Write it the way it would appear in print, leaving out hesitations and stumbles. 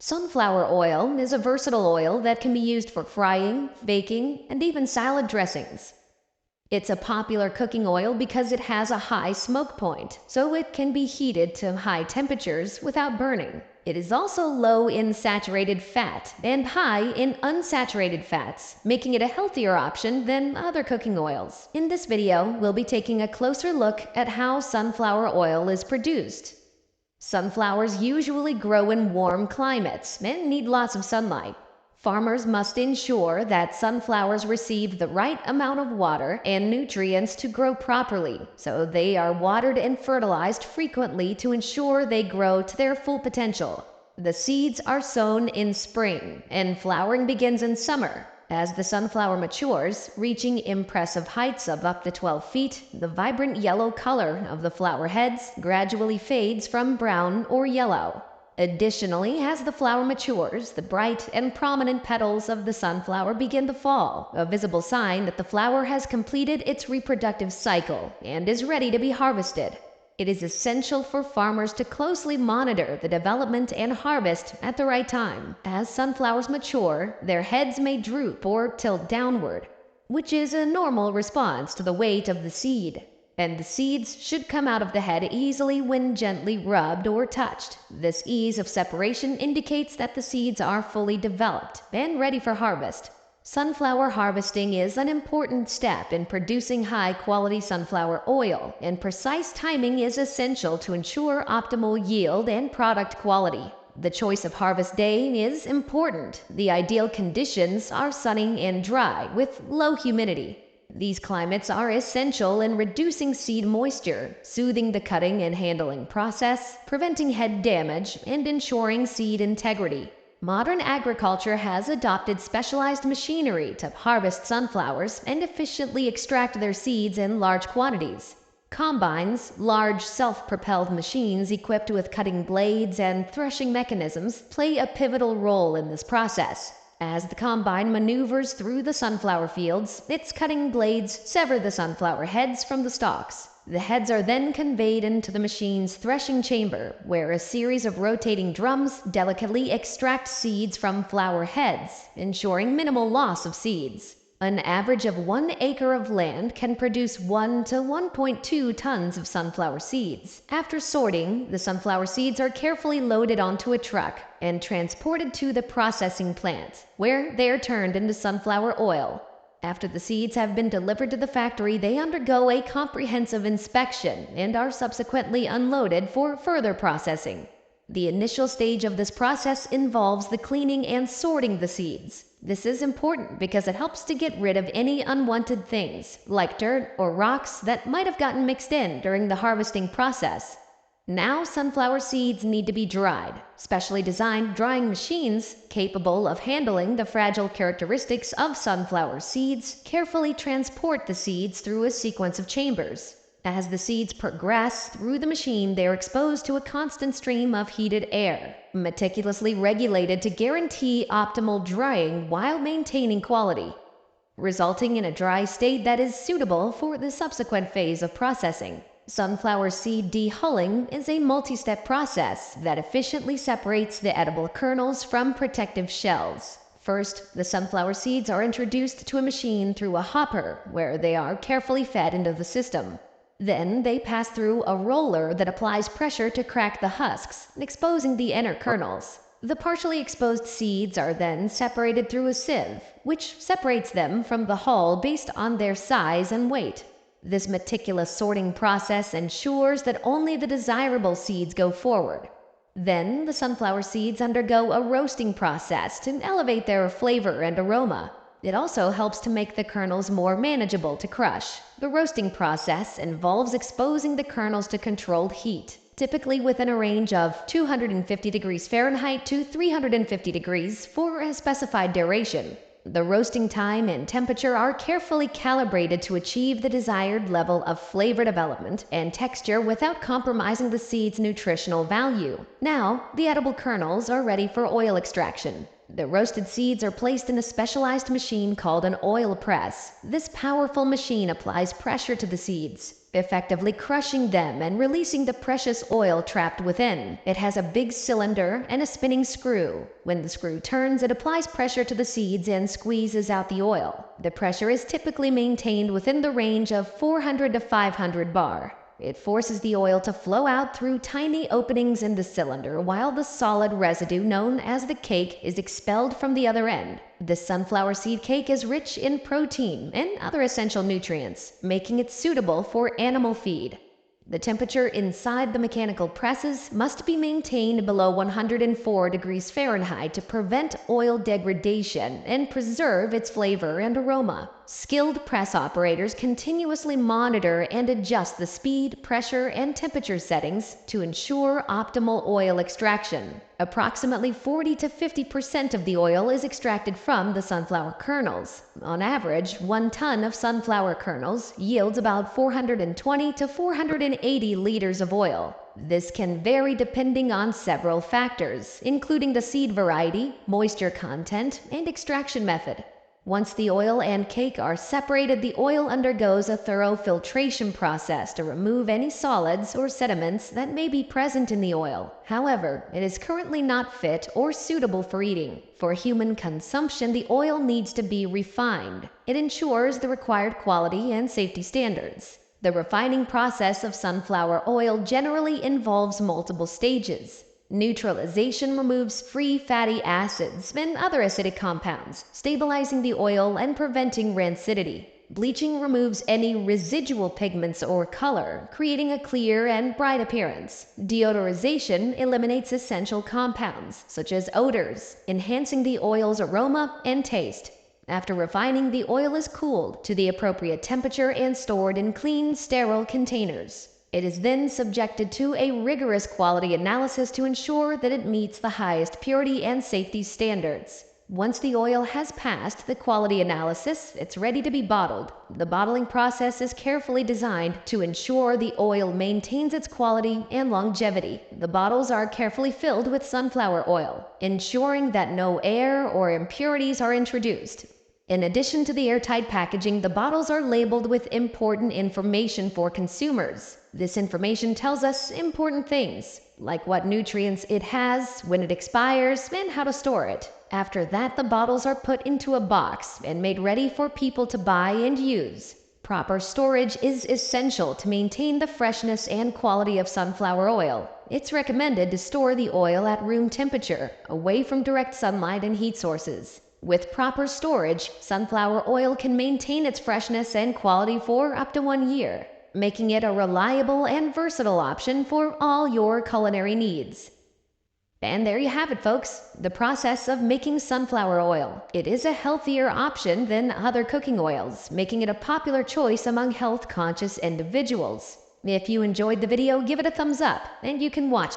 Sunflower oil is a versatile oil that can be used for frying, baking, and even salad dressings. It's a popular cooking oil because it has a high smoke point, so it can be heated to high temperatures without burning. It is also low in saturated fat and high in unsaturated fats, making it a healthier option than other cooking oils. In this video, we'll be taking a closer look at how sunflower oil is produced. Sunflowers usually grow in warm climates and need lots of sunlight. Farmers must ensure that sunflowers receive the right amount of water and nutrients to grow properly, so they are watered and fertilized frequently to ensure they grow to their full potential. The seeds are sown in spring, and flowering begins in summer. As the sunflower matures, reaching impressive heights of up to 12 feet, the vibrant yellow color of the flower heads gradually fades from brown or yellow. Additionally, as the flower matures, the bright and prominent petals of the sunflower begin to fall, a visible sign that the flower has completed its reproductive cycle and is ready to be harvested. It is essential for farmers to closely monitor the development and harvest at the right time. As sunflowers mature, their heads may droop or tilt downward, which is a normal response to the weight of the seed. And the seeds should come out of the head easily when gently rubbed or touched. This ease of separation indicates that the seeds are fully developed and ready for harvest. Sunflower harvesting is an important step in producing high-quality sunflower oil, and precise timing is essential to ensure optimal yield and product quality. The choice of harvest day is important. The ideal conditions are sunny and dry, with low humidity. These climates are essential in reducing seed moisture, soothing the cutting and handling process, preventing head damage, and ensuring seed integrity. Modern agriculture has adopted specialized machinery to harvest sunflowers and efficiently extract their seeds in large quantities. Combines, large self-propelled machines equipped with cutting blades and threshing mechanisms, play a pivotal role in this process. As the combine maneuvers through the sunflower fields, its cutting blades sever the sunflower heads from the stalks. The heads are then conveyed into the machine's threshing chamber, where a series of rotating drums delicately extract seeds from flower heads, ensuring minimal loss of seeds. An average of 1 acre of land can produce 1 to 1.2 tons of sunflower seeds. After sorting, the sunflower seeds are carefully loaded onto a truck and transported to the processing plant, where they are turned into sunflower oil. After the seeds have been delivered to the factory, they undergo a comprehensive inspection and are subsequently unloaded for further processing. The initial stage of this process involves the cleaning and sorting the seeds. This is important because it helps to get rid of any unwanted things, like dirt or rocks that might have gotten mixed in during the harvesting process. Now sunflower seeds need to be dried. Specially designed drying machines, capable of handling the fragile characteristics of sunflower seeds, carefully transport the seeds through a sequence of chambers. As the seeds progress through the machine, they are exposed to a constant stream of heated air, meticulously regulated to guarantee optimal drying while maintaining quality, resulting in a dry state that is suitable for the subsequent phase of processing. Sunflower seed dehulling is a multi-step process that efficiently separates the edible kernels from protective shells. First, the sunflower seeds are introduced to a machine through a hopper, where they are carefully fed into the system. Then they pass through a roller that applies pressure to crack the husks, exposing the inner kernels. The partially exposed seeds are then separated through a sieve, which separates them from the hull based on their size and weight. This meticulous sorting process ensures that only the desirable seeds go forward. Then the sunflower seeds undergo a roasting process to elevate their flavor and aroma. It also helps to make the kernels more manageable to crush. The roasting process involves exposing the kernels to controlled heat, typically within a range of 250 degrees Fahrenheit to 350 degrees for a specified duration. The roasting time and temperature are carefully calibrated to achieve the desired level of flavor development and texture without compromising the seed's nutritional value. Now, the edible kernels are ready for oil extraction. The roasted seeds are placed in a specialized machine called an oil press. This powerful machine applies pressure to the seeds, effectively crushing them and releasing the precious oil trapped within. It has a big cylinder and a spinning screw. When the screw turns, it applies pressure to the seeds and squeezes out the oil. The pressure is typically maintained within the range of 400 to 500 bar. It forces the oil to flow out through tiny openings in the cylinder while the solid residue known as the cake is expelled from the other end. The sunflower seed cake is rich in protein and other essential nutrients, making it suitable for animal feed. The temperature inside the mechanical presses must be maintained below 104 degrees Fahrenheit to prevent oil degradation and preserve its flavor and aroma. Skilled press operators continuously monitor and adjust the speed, pressure, and temperature settings to ensure optimal oil extraction. Approximately 40 to 50% of the oil is extracted from the sunflower kernels. On average, 1 ton of sunflower kernels yields about 420 to 480 liters of oil. This can vary depending on several factors, including the seed variety, moisture content, and extraction method. Once the oil and cake are separated, the oil undergoes a thorough filtration process to remove any solids or sediments that may be present in the oil. However, it is currently not fit or suitable for eating. For human consumption, the oil needs to be refined. It ensures the required quality and safety standards. The refining process of sunflower oil generally involves multiple stages. Neutralization removes free fatty acids and other acidic compounds, stabilizing the oil and preventing rancidity. Bleaching removes any residual pigments or color, creating a clear and bright appearance. Deodorization eliminates essential compounds, such as odors, enhancing the oil's aroma and taste. After refining, the oil is cooled to the appropriate temperature and stored in clean, sterile containers. It is then subjected to a rigorous quality analysis to ensure that it meets the highest purity and safety standards. Once the oil has passed the quality analysis, it's ready to be bottled. The bottling process is carefully designed to ensure the oil maintains its quality and longevity. The bottles are carefully filled with sunflower oil, ensuring that no air or impurities are introduced. In addition to the airtight packaging, the bottles are labeled with important information for consumers. This information tells us important things, like what nutrients it has, when it expires, and how to store it. After that, the bottles are put into a box and made ready for people to buy and use. Proper storage is essential to maintain the freshness and quality of sunflower oil. It's recommended to store the oil at room temperature, away from direct sunlight and heat sources. With proper storage, sunflower oil can maintain its freshness and quality for up to 1 year, making it a reliable and versatile option for all your culinary needs. And there you have it, folks, the process of making sunflower oil. It is a healthier option than other cooking oils, making it a popular choice among health-conscious individuals. If you enjoyed the video, give it a thumbs up, and you can watch